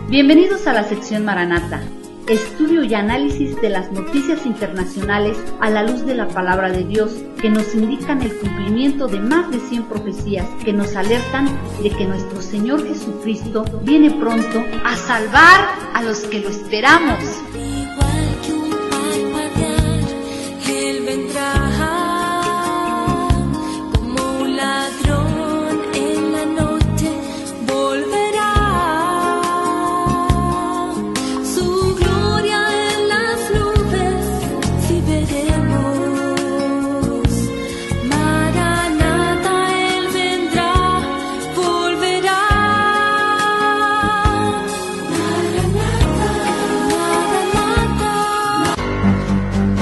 Bienvenidos a la sección Maranata, estudio y análisis de las noticias internacionales a la luz de la palabra de Dios, que nos indican el cumplimiento de más de 100 profecías que nos alertan de que nuestro Señor Jesucristo viene pronto a salvar a los que lo esperamos. Igual que un parpadear, Él vendrá como un ladrón en la noche, volverá. Su gloria en las nubes, si veremos. Maranata, Él vendrá, volverá.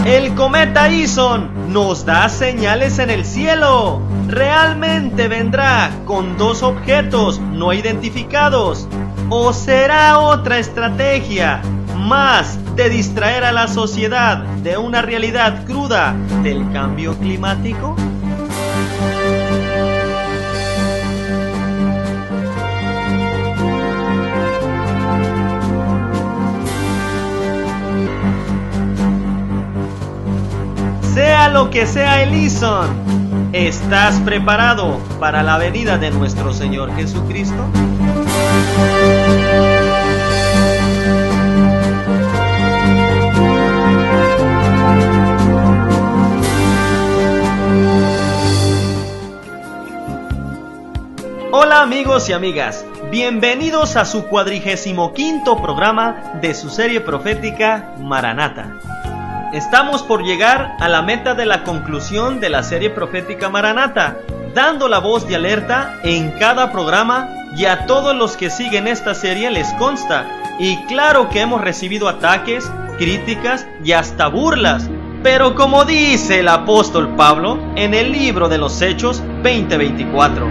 El cometa Ison nos da señales en el cielo. ¿Realmente vendrá con 2 objetos no identificados? ¿O será otra estrategia más de distraer a la sociedad de una realidad cruda del cambio climático? Sea lo que sea el Ison, ¿estás preparado para la venida de nuestro Señor Jesucristo? Hola amigos y amigas, bienvenidos a su 45º programa de su serie profética Maranata. Estamos por llegar a la meta de la conclusión de la serie profética Maranata, dando la voz de alerta en cada programa, y a todos los que siguen esta serie les consta, y claro que hemos recibido ataques, críticas y hasta burlas, pero como dice el apóstol Pablo en el libro de los Hechos 20:24,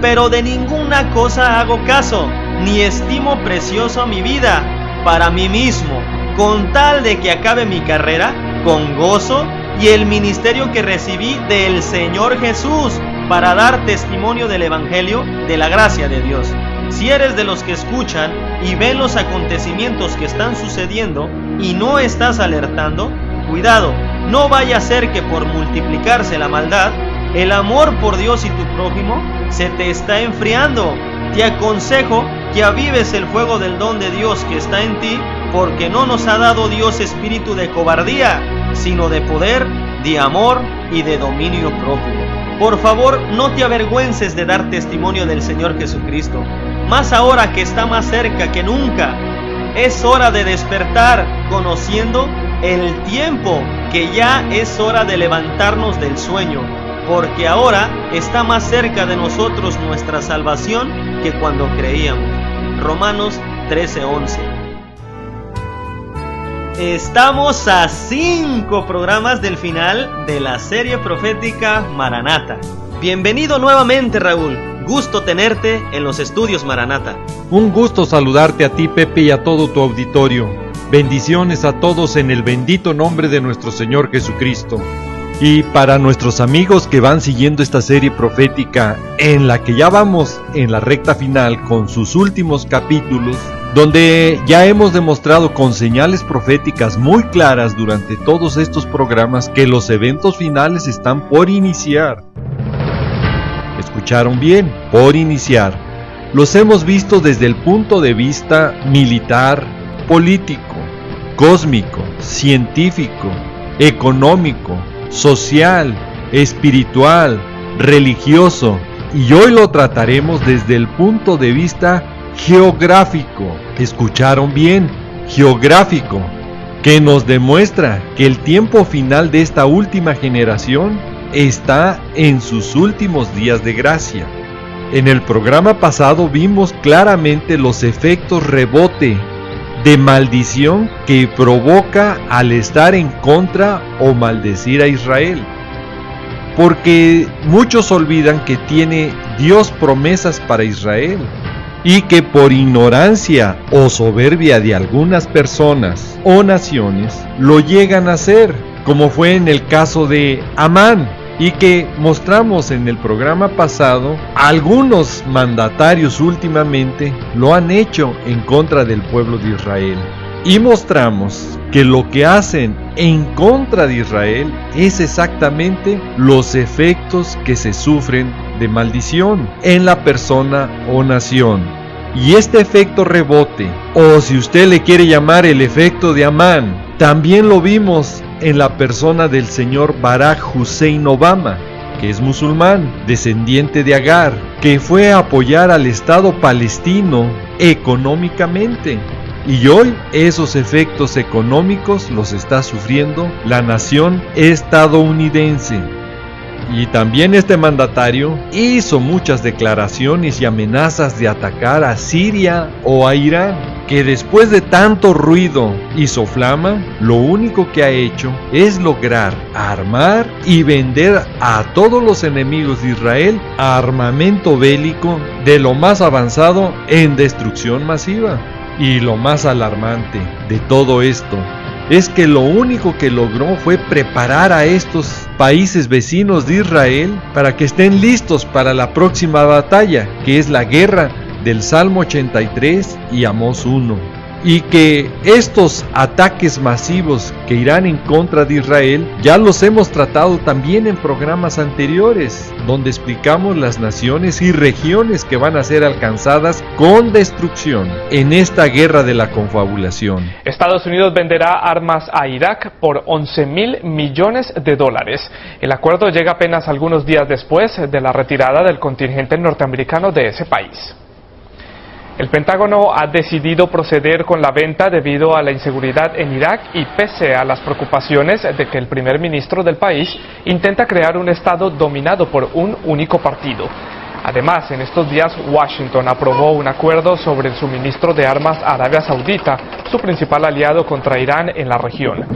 pero de ninguna cosa hago caso, ni estimo precioso mi vida para mí mismo, con tal de que acabe mi carrera con gozo y el ministerio que recibí del Señor Jesús para dar testimonio del Evangelio de la gracia de Dios. Si eres de los que escuchan y ven los acontecimientos que están sucediendo y no estás alertando, cuidado, no vaya a ser que por multiplicarse la maldad, el amor por Dios y tu prójimo se te está enfriando. Te aconsejo que avives el fuego del don de Dios que está en ti, porque no nos ha dado Dios espíritu de cobardía, sino de poder, de amor y de dominio propio. Por favor, no te avergüences de dar testimonio del Señor Jesucristo, más ahora que está más cerca que nunca. Es hora de despertar, conociendo el tiempo que ya es hora de levantarnos del sueño, porque ahora está más cerca de nosotros nuestra salvación que cuando creíamos. Romanos 13:11. Estamos a 5 programas del final de la serie profética Maranata. Bienvenido nuevamente, Raúl. Gusto tenerte en los estudios Maranata. Un gusto saludarte a ti, Pepe, y a todo tu auditorio. Bendiciones a todos en el bendito nombre de nuestro Señor Jesucristo. Y para nuestros amigos que van siguiendo esta serie profética, en la que ya vamos en la recta final con sus últimos capítulos, donde ya hemos demostrado con señales proféticas muy claras durante todos estos programas que los eventos finales están por iniciar. ¿Escucharon bien? Por iniciar. Los hemos visto desde el punto de vista militar, político, cósmico, científico, económico, social, espiritual, religioso, y hoy lo trataremos desde el punto de vista geográfico. ¿Escucharon bien? Geográfico, que nos demuestra que el tiempo final de esta última generación está en sus últimos días de gracia. En el programa pasado vimos claramente los efectos rebote de maldición que provoca al estar en contra o maldecir a Israel. Porque muchos olvidan que tiene Dios promesas para Israel, y que por ignorancia o soberbia de algunas personas o naciones lo llegan a hacer, como fue en el caso de Amán, y que mostramos en el programa pasado. Algunos mandatarios últimamente lo han hecho en contra del pueblo de Israel, y mostramos que lo que hacen en contra de Israel es exactamente los efectos que se sufren de maldición en la persona o nación. Y este efecto rebote, o si usted le quiere llamar el efecto de Amán, también lo vimos en la persona del señor Barack Hussein Obama, que es musulmán, descendiente de Agar, que fue a apoyar al Estado palestino económicamente. Y hoy esos efectos económicos los está sufriendo la nación estadounidense. Y también este mandatario hizo muchas declaraciones y amenazas de atacar a Siria o a Irán, que después de tanto ruido y soflama, lo único que ha hecho es lograr armar y vender a todos los enemigos de Israel armamento bélico de lo más avanzado en destrucción masiva. Y lo más alarmante de todo esto es que lo único que logró fue preparar a estos países vecinos de Israel para que estén listos para la próxima batalla, que es la guerra del Salmo 83 y Amós 1. Y que estos ataques masivos que irán en contra de Israel ya los hemos tratado también en programas anteriores, donde explicamos las naciones y regiones que van a ser alcanzadas con destrucción en esta guerra de la confabulación. Estados Unidos venderá armas a Irak por $11.000 millones. El acuerdo llega apenas algunos días después de la retirada del contingente norteamericano de ese país. El Pentágono ha decidido proceder con la venta debido a la inseguridad en Irak y pese a las preocupaciones de que el primer ministro del país intenta crear un estado dominado por un único partido. Además, en estos días Washington aprobó un acuerdo sobre el suministro de armas a Arabia Saudita, su principal aliado contra Irán en la región.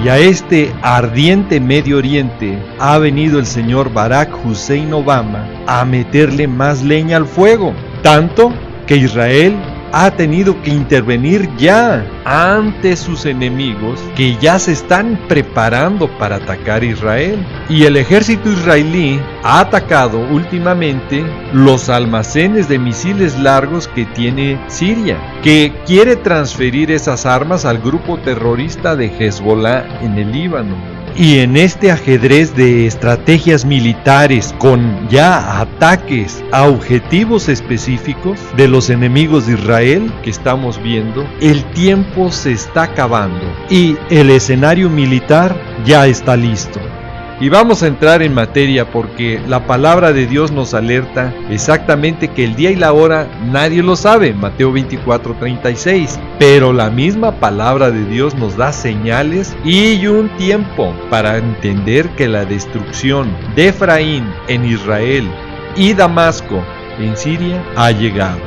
Y a este ardiente Medio Oriente ha venido el señor Barack Hussein Obama a meterle más leña al fuego, tanto que Israel ha tenido que intervenir ya ante sus enemigos que ya se están preparando para atacar Israel. Y el ejército israelí ha atacado últimamente los almacenes de misiles largos que tiene Siria, que quiere transferir esas armas al grupo terrorista de Hezbollah en el Líbano. Y en este ajedrez de estrategias militares con ya ataques a objetivos específicos de los enemigos de Israel que estamos viendo, el tiempo se está acabando y el escenario militar ya está listo. Y vamos a entrar en materia porque la palabra de Dios nos alerta exactamente que el día y la hora nadie lo sabe, Mateo 24:36, pero la misma palabra de Dios nos da señales y un tiempo para entender que la destrucción de Efraín en Israel y Damasco en Siria ha llegado.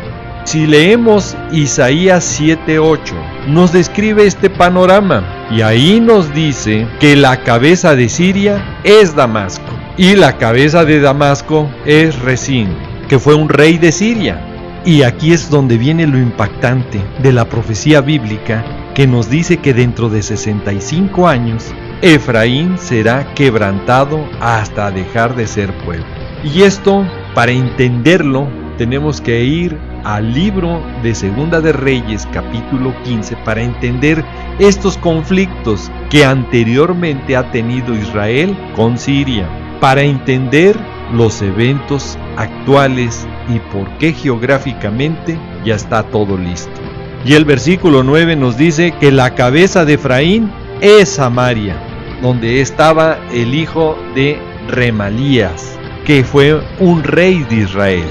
Si leemos Isaías 7:8, nos describe este panorama y ahí nos dice que la cabeza de Siria es Damasco y la cabeza de Damasco es Rezín, que fue un rey de Siria. Y aquí es donde viene lo impactante de la profecía bíblica que nos dice que dentro de 65 años Efraín será quebrantado hasta dejar de ser pueblo. Y esto, para entenderlo, tenemos que ir al libro de Segunda de Reyes, capítulo 15, para entender estos conflictos que anteriormente ha tenido Israel con Siria, para entender los eventos actuales y por qué geográficamente ya está todo listo. Y el versículo 9 nos dice que la cabeza de Efraín es Samaria, donde estaba el hijo de Remalías, que fue un rey de Israel.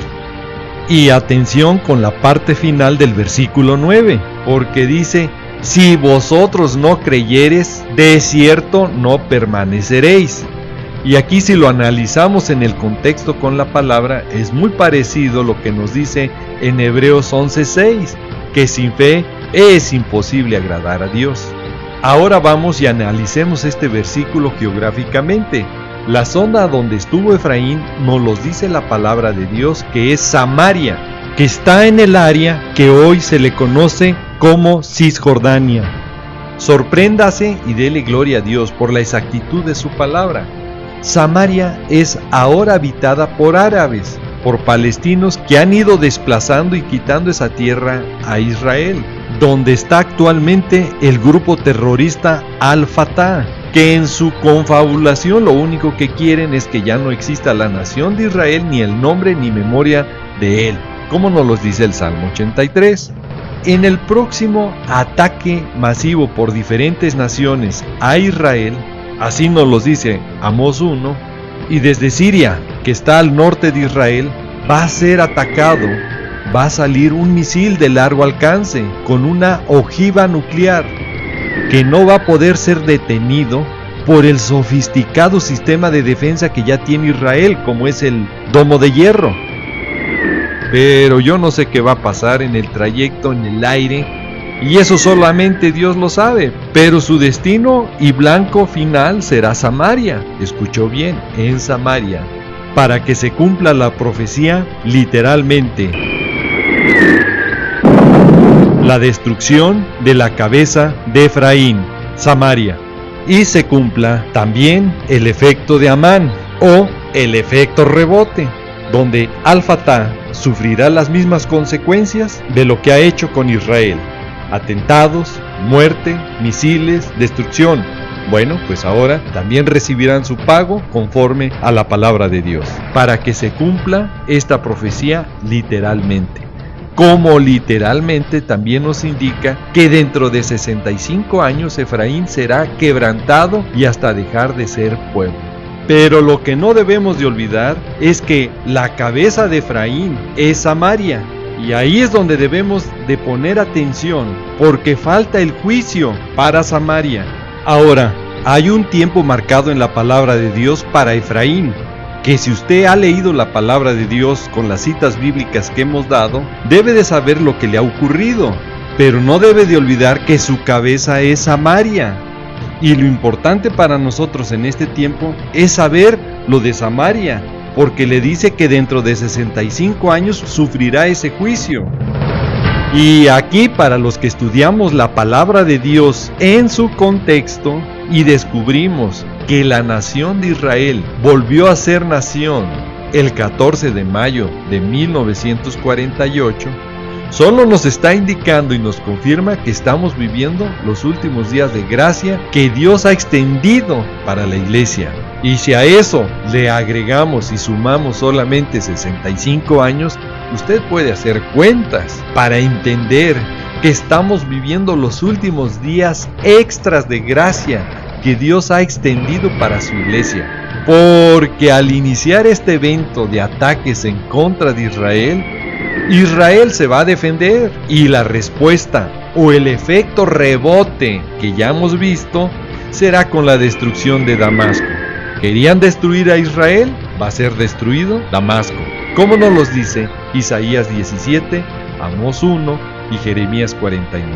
Y atención con la parte final del versículo 9, porque dice: si vosotros no creyereis, de cierto no permaneceréis. Y aquí, si lo analizamos en el contexto con la palabra, es muy parecido lo que nos dice en Hebreos 11:6, que sin fe es imposible agradar a Dios. Ahora vamos y analicemos este versículo geográficamente. La zona donde estuvo Efraín nos los dice la palabra de Dios, que es Samaria, que está en el área que hoy se le conoce como Cisjordania. Sorpréndase y dele gloria a Dios por la exactitud de su palabra. Samaria es ahora habitada por árabes, por palestinos que han ido desplazando y quitando esa tierra a Israel, donde está actualmente el grupo terrorista Al-Fatah, que en su confabulación lo único que quieren es que ya no exista la nación de Israel, ni el nombre ni memoria de él, como nos lo dice el Salmo 83. En el próximo ataque masivo por diferentes naciones a Israel, así nos lo dice Amós 1, y desde Siria, que está al norte de Israel, va a ser atacado, va a salir un misil de largo alcance con una ojiva nuclear que no va a poder ser detenido por el sofisticado sistema de defensa que ya tiene Israel, como es el domo de hierro. Pero yo no sé qué va a pasar en el trayecto, en el aire, y eso solamente Dios lo sabe. Pero su destino y blanco final será Samaria. Escuchó bien, en Samaria, para que se cumpla la profecía literalmente. La destrucción de la cabeza de Efraín, Samaria. Y se cumpla también el efecto de Amán, o el efecto rebote, donde Al-Fatah sufrirá las mismas consecuencias de lo que ha hecho con Israel: atentados, muerte, misiles, destrucción. Bueno, pues ahora también recibirán su pago conforme a la palabra de Dios, para que se cumpla esta profecía literalmente. Como literalmente también nos indica que dentro de 65 años Efraín será quebrantado y hasta dejar de ser pueblo. Pero lo que no debemos de olvidar es que la cabeza de Efraín es Samaria, y ahí es donde debemos de poner atención, porque falta el juicio para Samaria. Ahora, hay un tiempo marcado en la palabra de Dios para Efraín, que si usted ha leído la palabra de Dios con las citas bíblicas que hemos dado, debe de saber lo que le ha ocurrido, pero no debe de olvidar que su cabeza es Samaria. Y lo importante para nosotros en este tiempo es saber lo de Samaria, porque le dice que dentro de 65 años sufrirá ese juicio. Y aquí, para los que estudiamos la palabra de Dios en su contexto y descubrimos que la nación de Israel volvió a ser nación el 14 de mayo de 1948, solo nos está indicando y nos confirma que estamos viviendo los últimos días de gracia que Dios ha extendido para la iglesia. Y si a eso le agregamos y sumamos solamente 65 años, usted puede hacer cuentas para entender que estamos viviendo los últimos días extras de gracia que Dios ha extendido para su iglesia. Porque al iniciar este evento de ataques en contra de Israel, Israel se va a defender, y la respuesta o el efecto rebote que ya hemos visto será con la destrucción de Damasco. ¿Querían destruir a Israel? Va a ser destruido Damasco, como nos los dice Isaías 17, Amós 1 y Jeremías 49.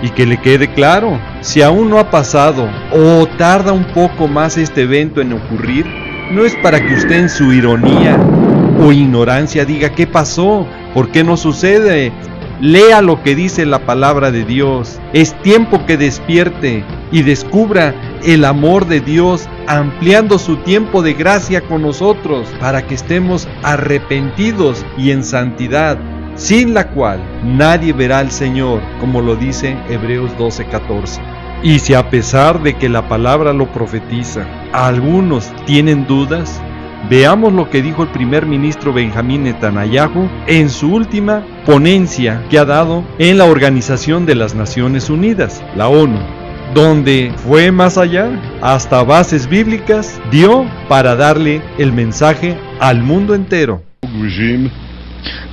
Y que le quede claro, si aún no ha pasado o tarda un poco más este evento en ocurrir, no es para que usted en su ironía o ignorancia diga ¿qué pasó? ¿Por qué no sucede? Lea lo que dice la palabra de Dios. Es tiempo que despierte y descubra el amor de Dios, ampliando su tiempo de gracia con nosotros, para que estemos arrepentidos y en santidad, sin la cual nadie verá al Señor, como lo dice Hebreos 12:14. Y si a pesar de que la palabra lo profetiza, algunos tienen dudas, veamos lo que dijo el primer ministro Benjamín Netanyahu en su última ponencia que ha dado en la Organización de las Naciones Unidas, la ONU, donde fue más allá, hasta bases bíblicas dio para darle el mensaje al mundo entero.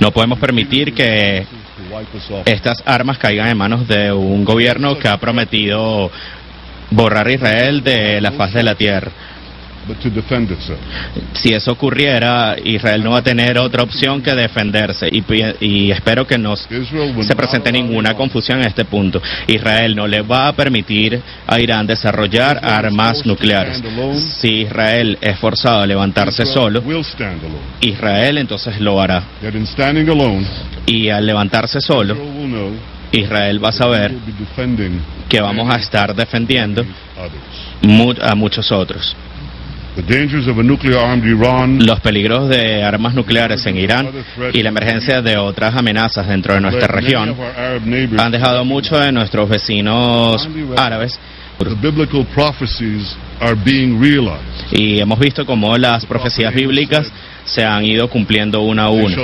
No podemos permitir que estas armas caigan en manos de un gobierno que ha prometido borrar a Israel de la faz de la tierra. Si eso ocurriera, Israel no va a tener otra opción que defenderse, y espero que no se presente ninguna confusión en este punto. Israel no le va a permitir a Irán desarrollar armas nucleares. Si Israel es forzado a levantarse solo, Israel entonces lo hará. Y al levantarse solo, Israel va a saber que vamos a estar defendiendo a muchos otros. Los peligros de armas nucleares en Irán y la emergencia de otras amenazas dentro de nuestra región han dejado muchos de nuestros vecinos árabes. Y hemos visto cómo las profecías bíblicas se han ido cumpliendo una a una.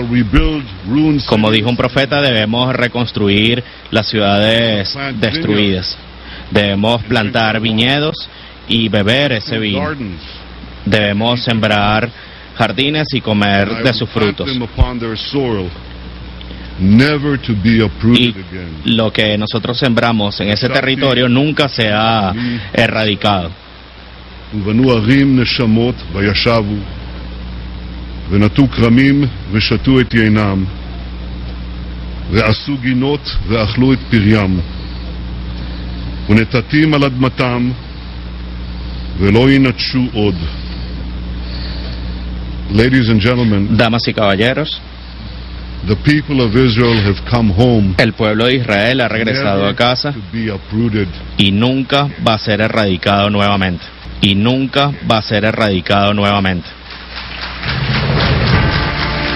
Como dijo un profeta, debemos reconstruir las ciudades destruidas. Debemos plantar viñedos y beber ese vino. Debemos sembrar jardines y comer de sus frutos. Y lo que nosotros sembramos en ese territorio nunca se ha erradicado. ונטו כרמים ושתו את יינם ועשו גינות ואכלו את פריים ונטטים על אדמתם ולא ינטשו עוד. Ladies and gentlemen, damas y caballeros, the people of Israel have come home. El pueblo de Israel ha regresado a casa y nunca va a ser erradicado nuevamente. Y nunca va a ser erradicado nuevamente.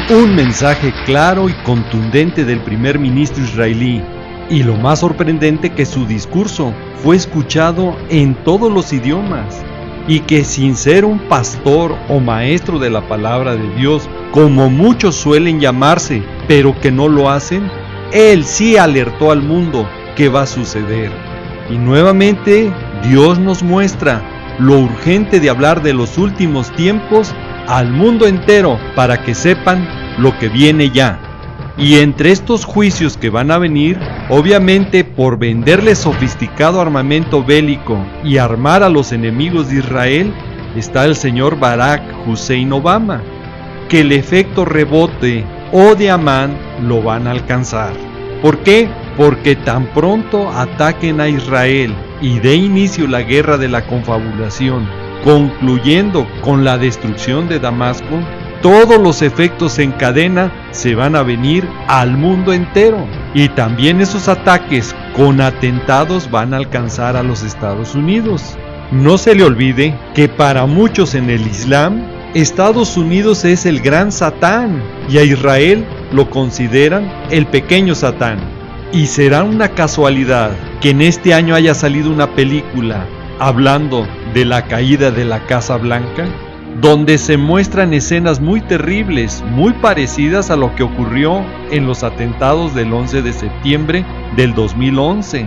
Un mensaje claro y contundente del primer ministro israelí, y lo más sorprendente que su discurso fue escuchado en todos los idiomas, y que sin ser un pastor o maestro de la palabra de Dios, como muchos suelen llamarse, pero que no lo hacen, él sí alertó al mundo que va a suceder. Y nuevamente Dios nos muestra lo urgente de hablar de los últimos tiempos al mundo entero para que sepan lo que viene ya. Y entre estos juicios que van a venir, obviamente por venderle sofisticado armamento bélico y armar a los enemigos de Israel, está el señor Barack Hussein Obama, que el efecto rebote o de Amán lo van a alcanzar. ¿Por qué? Porque tan pronto ataquen a Israel y dé inicio la guerra de la confabulación, concluyendo con la destrucción de Damasco, todos los efectos en cadena se van a venir al mundo entero. Y también esos ataques con atentados van a alcanzar a los Estados Unidos. No se le olvide que para muchos en el Islam, Estados Unidos es el gran Satán y a Israel lo consideran el pequeño Satán. Y será una casualidad que en este año haya salido una película hablando de la caída de la Casa Blanca, donde se muestran escenas muy terribles, muy parecidas a lo que ocurrió en los atentados del 11 de septiembre del 2011.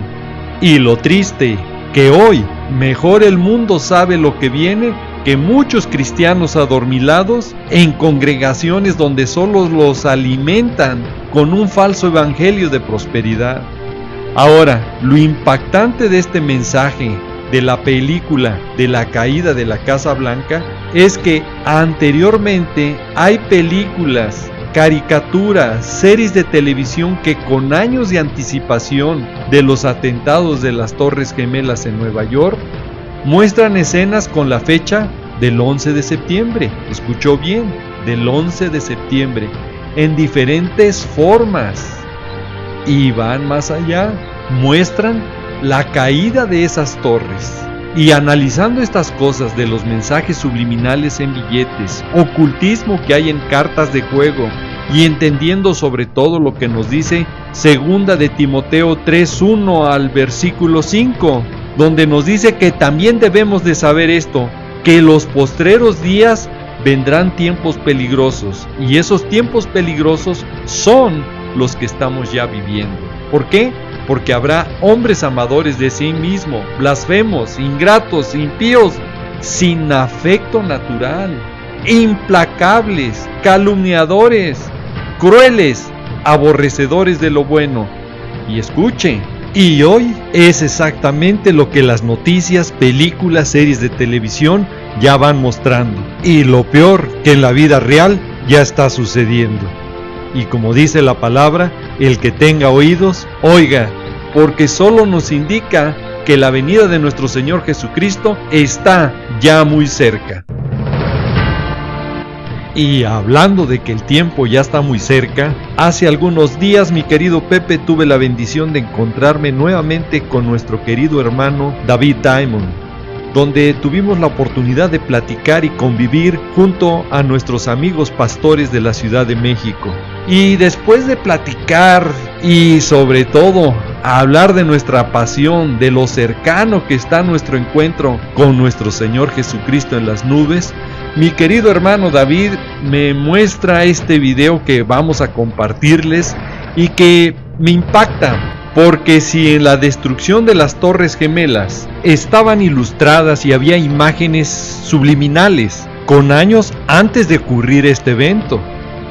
Y lo triste, que hoy mejor el mundo sabe lo que viene que muchos cristianos adormilados en congregaciones donde solo los alimentan con un falso evangelio de prosperidad. Ahora, lo impactante de este mensaje de la película de la caída de la Casa Blanca es que anteriormente hay películas, caricaturas, series de televisión que con años de anticipación de los atentados de las Torres Gemelas en Nueva York muestran escenas con la fecha del 11 de septiembre, escuchó bien, del 11 de septiembre, en diferentes formas, y van más allá, muestran la caída de esas torres. Y analizando estas cosas de los mensajes subliminales en billetes, ocultismo que hay en cartas de juego, y entendiendo sobre todo lo que nos dice segunda de Timoteo 3:1 al versículo 5, donde nos dice que también debemos de saber esto, que los postreros días vendrán tiempos peligrosos, y esos tiempos peligrosos son los que estamos ya viviendo. ¿Por qué? Porque habrá hombres amadores de sí mismo, blasfemos, ingratos, impíos, sin afecto natural, implacables, calumniadores, crueles, aborrecedores de lo bueno. Y escuche, y hoy es exactamente lo que las noticias, películas, series de televisión ya van mostrando. Y lo peor, que en la vida real ya está sucediendo. Y como dice la palabra, el que tenga oídos, oiga, porque solo nos indica que la venida de nuestro Señor Jesucristo está ya muy cerca. Y hablando de que el tiempo ya está muy cerca, hace algunos días, mi querido Pepe, tuve la bendición de encontrarme nuevamente con nuestro querido hermano David Diamond. donde tuvimos la oportunidad de platicar y convivir junto a nuestros amigos pastores de la Ciudad de México. Y después de platicar y sobre todo hablar de nuestra pasión, de lo cercano que está nuestro encuentro con nuestro Señor Jesucristo en las nubes, mi querido hermano David me muestra este video que vamos a compartirles y que me impacta. Porque si en la destrucción de las Torres Gemelas estaban ilustradas y había imágenes subliminales con años antes de ocurrir este evento,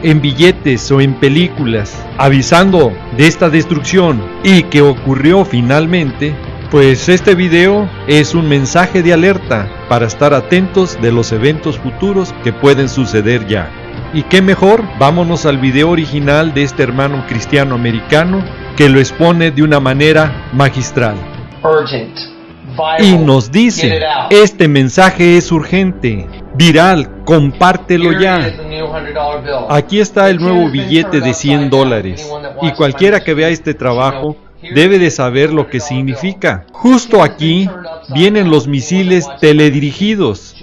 en billetes o en películas, avisando de esta destrucción y que ocurrió finalmente, pues este video es un mensaje de alerta para estar atentos de los eventos futuros que pueden suceder ya. Y qué mejor, vámonos al video original de este hermano cristiano americano que lo expone de una manera magistral. Y nos dice, este mensaje es urgente, viral, compártelo ya. Aquí está el nuevo billete de $100 y cualquiera que vea este trabajo debe de saber lo que significa. Justo aquí vienen los misiles teledirigidos.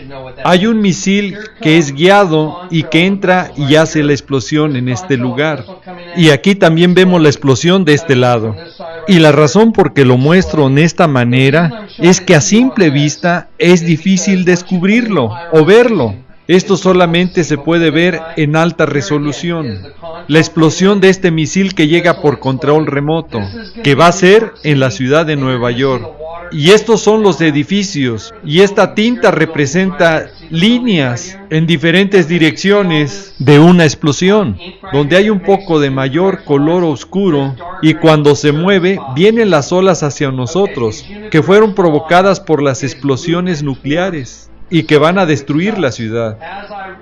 Hay un misil que es guiado y que entra y hace la explosión en este lugar. Y aquí también vemos la explosión de este lado. Y la razón por que lo muestro de esta manera es que a simple vista es difícil descubrirlo o verlo. Esto solamente se puede ver en alta resolución. La explosión de este misil que llega por control remoto, que va a ser en la ciudad de Nueva York. Y estos son los edificios, y esta tinta representa líneas en diferentes direcciones de una explosión, donde hay un poco de mayor color oscuro, y cuando se mueve, vienen las olas hacia nosotros, que fueron provocadas por las explosiones nucleares y que van a destruir la ciudad.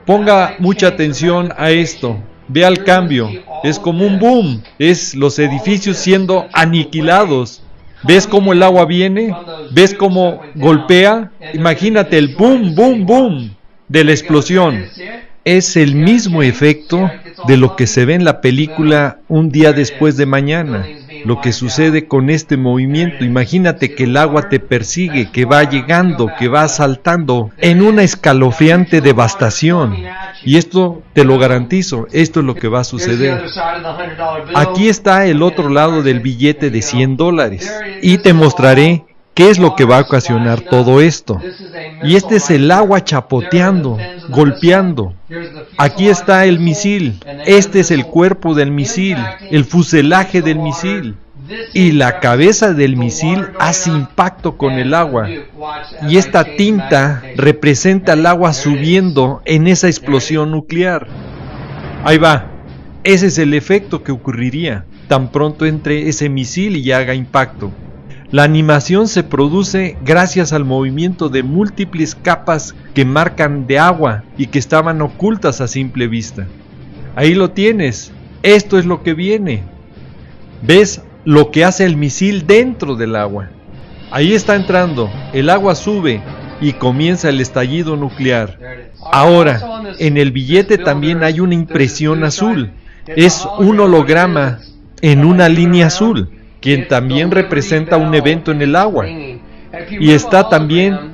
Ponga mucha atención a esto. Vea el cambio. Es como un boom. Es los edificios siendo aniquilados. ¿Ves cómo el agua viene? ¿Ves cómo golpea? Imagínate el boom, boom, boom de la explosión. Es el mismo efecto de lo que se ve en la película Un día después de mañana. Lo que sucede con este movimiento, imagínate que el agua te persigue, que va llegando, que va saltando en una escalofriante devastación. Y esto te lo garantizo, esto es lo que va a suceder. Aquí está el otro lado del billete de $100 y te mostraré qué es lo que va a ocasionar todo esto. Y este es el agua chapoteando, golpeando. Aquí está el misil. Este es el cuerpo del misil, el fuselaje del misil. Y la cabeza del misil hace impacto con el agua. Y esta tinta representa el agua subiendo en esa explosión nuclear. Ahí va. Ese es el efecto que ocurriría tan pronto entre ese misil y haga impacto. La animación se produce gracias al movimiento de múltiples capas que marcan de agua y que estaban ocultas a simple vista. Ahí lo tienes. Esto es lo que viene. ¿Ves lo que hace el misil dentro del agua? Ahí está entrando. El agua sube y comienza el estallido nuclear. Ahora, en el billete también hay una impresión azul. Es un holograma en una línea azul, quien también representa un evento en el agua. Y está también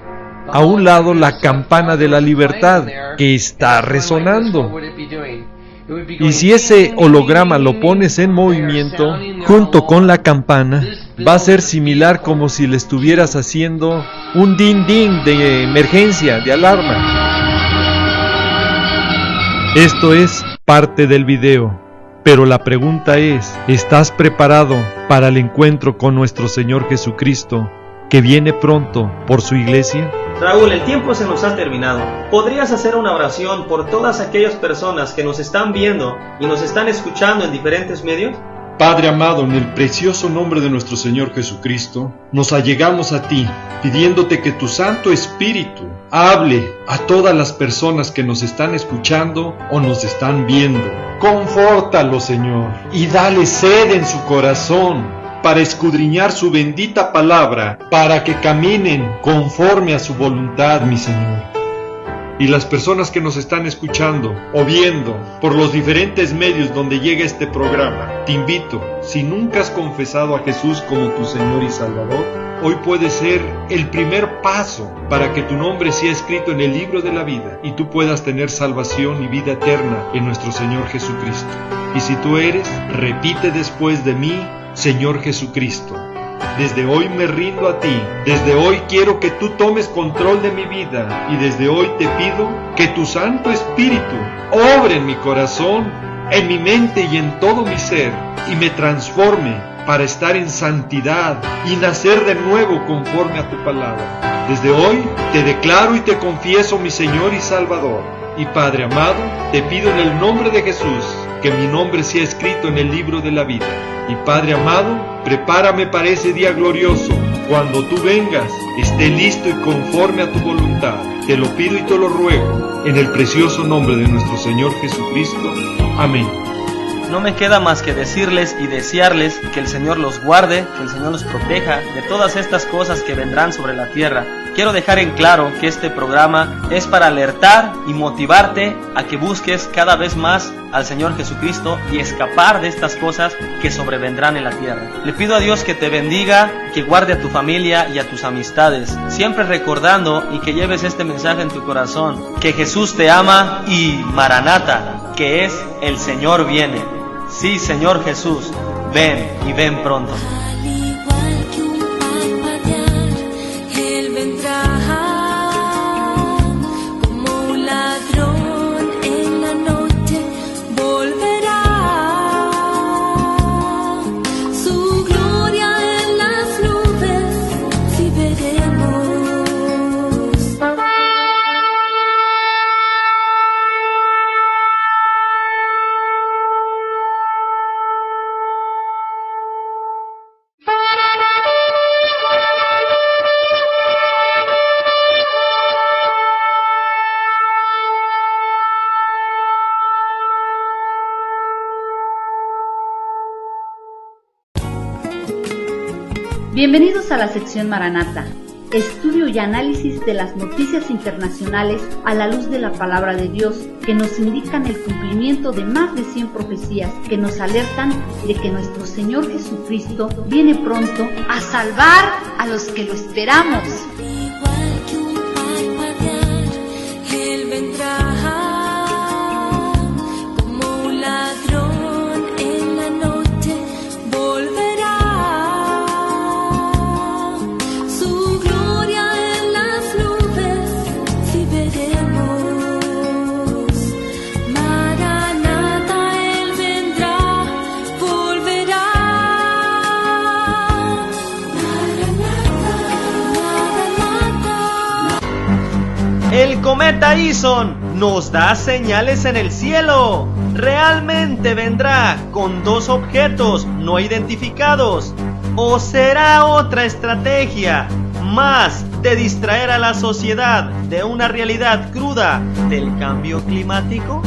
a un lado la campana de la libertad, que está resonando. Y si ese holograma lo pones en movimiento, junto con la campana, va a ser similar como si le estuvieras haciendo un din-din de emergencia, de alarma. Esto es parte del video. Pero la pregunta es, ¿estás preparado para el encuentro con nuestro Señor Jesucristo, que viene pronto por su iglesia? Raúl, el tiempo se nos ha terminado. ¿Podrías hacer una oración por todas aquellas personas que nos están viendo y nos están escuchando en diferentes medios? Padre amado, en el precioso nombre de nuestro Señor Jesucristo, nos allegamos a ti, pidiéndote que tu Santo Espíritu hable a todas las personas que nos están escuchando o nos están viendo. Confórtalo, Señor, y dale sed en su corazón para escudriñar su bendita palabra, para que caminen conforme a su voluntad, mi Señor. y las personas que nos están escuchando o viendo por los diferentes medios donde llega este programa, te invito, si nunca has confesado a Jesús como tu Señor y Salvador, hoy puede ser el primer paso para que tu nombre sea escrito en el libro de la vida y tú puedas tener salvación y vida eterna en nuestro Señor Jesucristo. Y si tú eres, repite después de mí: Señor Jesucristo, desde hoy me rindo a ti, desde hoy quiero que tú tomes control de mi vida y desde hoy te pido que tu Santo Espíritu obre en mi corazón, en mi mente y en todo mi ser y me transforme para estar en santidad y nacer de nuevo conforme a tu palabra. Desde hoy te declaro y te confieso mi Señor y Salvador. Y Padre amado, te pido en el nombre de Jesús que mi nombre sea escrito en el libro de la vida. Y Padre amado, prepárame para ese día glorioso. Cuando tú vengas, esté listo y conforme a tu voluntad. Te lo pido y te lo ruego, en el precioso nombre de nuestro Señor Jesucristo. Amén. No me queda más que decirles y desearles que el Señor los guarde, que el Señor los proteja de todas estas cosas que vendrán sobre la tierra. Quiero dejar en claro que este programa es para alertar y motivarte a que busques cada vez más al Señor Jesucristo y escapar de estas cosas que sobrevendrán en la tierra. Le pido a Dios que te bendiga, que guarde a tu familia y a tus amistades, siempre recordando y que lleves este mensaje en tu corazón, que Jesús te ama y Maranata, que es el Señor viene. Sí, Señor Jesús, ven y ven pronto. Al igual que un parpadear, Él vendrá como un ladrón en la noche, volverá. Su gloria en las nubes, sí veremos. Bienvenidos a la sección Maranata, estudio y análisis de las noticias internacionales a la luz de la palabra de Dios, que nos indican el cumplimiento de más de 100 profecías que nos alertan de que nuestro Señor Jesucristo viene pronto a salvar a los que lo esperamos. Igual que un parpadear, Él vendrá como un ladrón en la noche, volverá. Su gloria en las nubes, sí veremos. Maranata, Él vendrá, volverá. El cometa Ison nos da señales en el cielo. Realmente vendrá con 2 objetos no identificados. ¿O será otra estrategia más de distraer a la sociedad de una realidad cruda del cambio climático?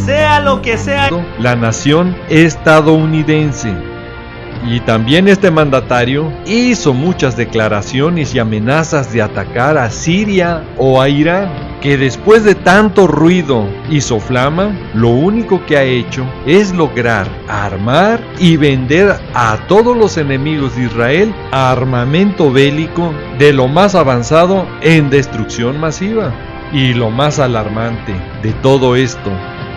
Sea lo que sea, la nación estadounidense. Y también este mandatario hizo muchas declaraciones y amenazas de atacar a Siria o a Irán, que después de tanto ruido y soflama, lo único que ha hecho es lograr armar y vender a todos los enemigos de Israel armamento bélico de lo más avanzado en destrucción masiva. Y lo más alarmante de todo esto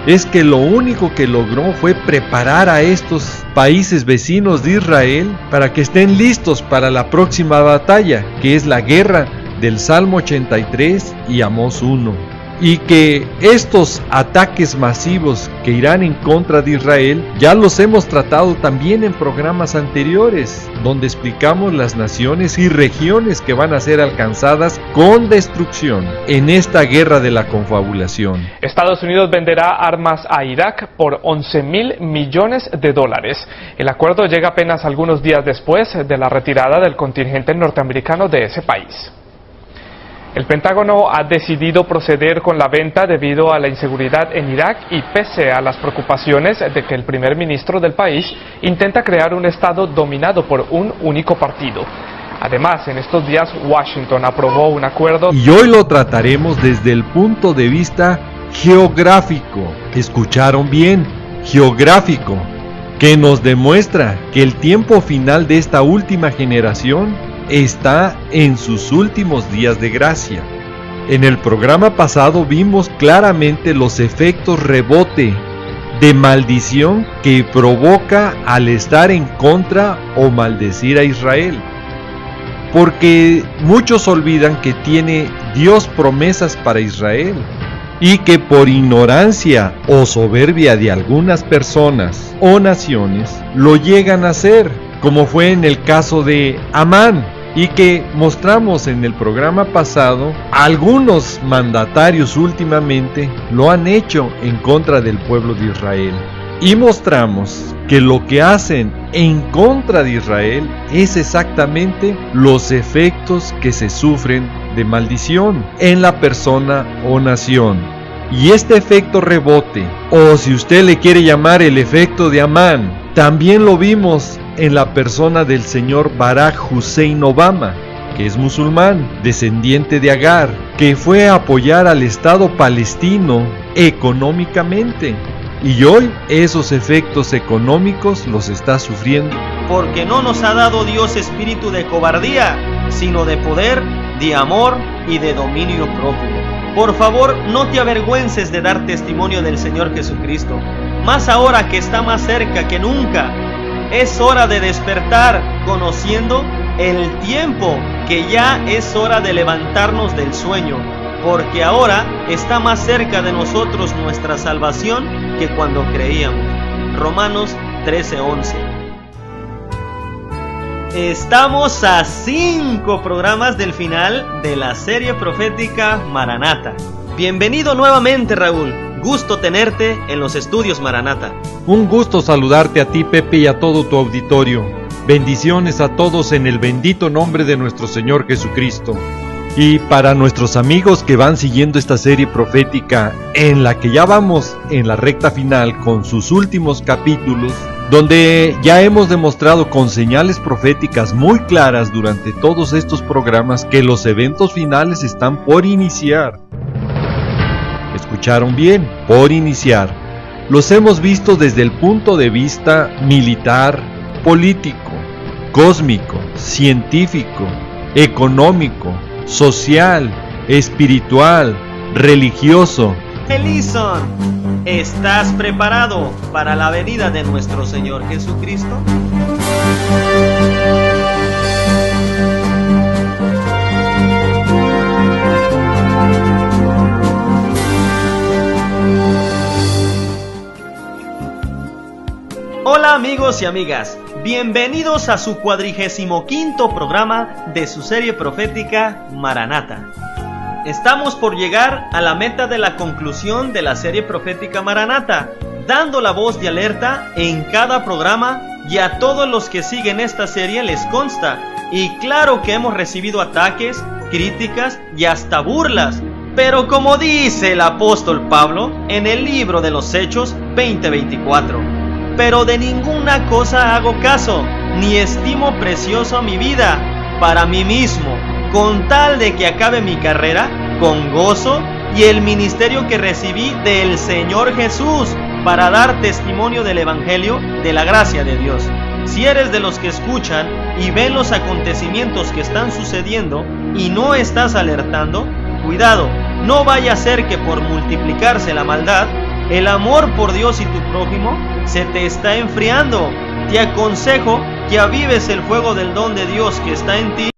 es que lo único que logró fue preparar a estos países vecinos de Israel para que estén listos para la próxima batalla, que es la guerra del Salmo 83 y Amós 1. Y que estos ataques masivos que irán en contra de Israel ya los hemos tratado también en programas anteriores, donde explicamos las naciones y regiones que van a ser alcanzadas con destrucción en esta guerra de la confabulación. Estados Unidos venderá armas a Irak por $11.000 millones. El acuerdo llega apenas algunos días después de la retirada del contingente norteamericano de ese país. El Pentágono ha decidido proceder con la venta debido a la inseguridad en Irak y pese a las preocupaciones de que el primer ministro del país intenta crear un estado dominado por un único partido. Además, en estos días Washington aprobó un acuerdo. Y hoy lo trataremos desde el punto de vista geográfico. ¿Escucharon bien? Geográfico, que nos demuestra que el tiempo final de esta última generación está en sus últimos días de gracia. En el programa pasado vimos claramente los efectos rebote de maldición que provoca al estar en contra o maldecir a Israel. Porque muchos olvidan que tiene Dios promesas para Israel y que por ignorancia o soberbia de algunas personas o naciones lo llegan a hacer, como fue en el caso de Amán, y que mostramos en el programa pasado. Algunos mandatarios últimamente lo han hecho en contra del pueblo de Israel, y mostramos que lo que hacen en contra de Israel es exactamente los efectos que se sufren de maldición en la persona o nación. Y este efecto rebote, o si usted le quiere llamar el efecto de Amán, también lo vimos en la persona del señor Barack Hussein Obama, que es musulmán, descendiente de Agar, que fue a apoyar al Estado palestino económicamente. Y hoy esos efectos económicos los está sufriendo. Porque no nos ha dado Dios espíritu de cobardía, sino de poder, de amor y de dominio propio. Por favor, no te avergüences de dar testimonio del Señor Jesucristo, más ahora que está más cerca que nunca. Es hora de despertar, conociendo el tiempo que ya es hora de levantarnos del sueño, porque ahora está más cerca de nosotros nuestra salvación que cuando creíamos. Romanos 13:11. Estamos a 5 programas del final de la serie profética Maranata. Bienvenido nuevamente, Raúl. Gusto tenerte en los estudios Maranata. Un gusto saludarte a ti, Pepe, y a todo tu auditorio. Bendiciones a todos en el bendito nombre de nuestro Señor Jesucristo. Y para nuestros amigos que van siguiendo esta serie profética, en la que ya vamos en la recta final con sus últimos capítulos, donde ya hemos demostrado con señales proféticas muy claras durante todos estos programas que los eventos finales están por iniciar. ¿Escucharon bien? Por iniciar. Los hemos visto desde el punto de vista militar, político, cósmico, científico, económico, social, espiritual, religioso. Elison, ¿estás preparado para la venida de nuestro Señor Jesucristo? Hola amigos y amigas, bienvenidos a su 45º programa de su serie profética Maranata. Estamos por llegar a la meta de la conclusión de la serie profética Maranata, dando la voz de alerta en cada programa, y a todos los que siguen esta serie les consta, y claro que hemos recibido ataques, críticas y hasta burlas, pero como dice el apóstol Pablo en el libro de los Hechos 20:24, pero de ninguna cosa hago caso, ni estimo precioso mi vida para mí mismo, con tal de que acabe mi carrera con gozo y el ministerio que recibí del Señor Jesús para dar testimonio del Evangelio de la gracia de Dios. Si eres de los que escuchan y ven los acontecimientos que están sucediendo y no estás alertando, cuidado, no vaya a ser que por multiplicarse la maldad, el amor por Dios y tu prójimo se te está enfriando. Te aconsejo que avives el fuego del don de Dios que está en ti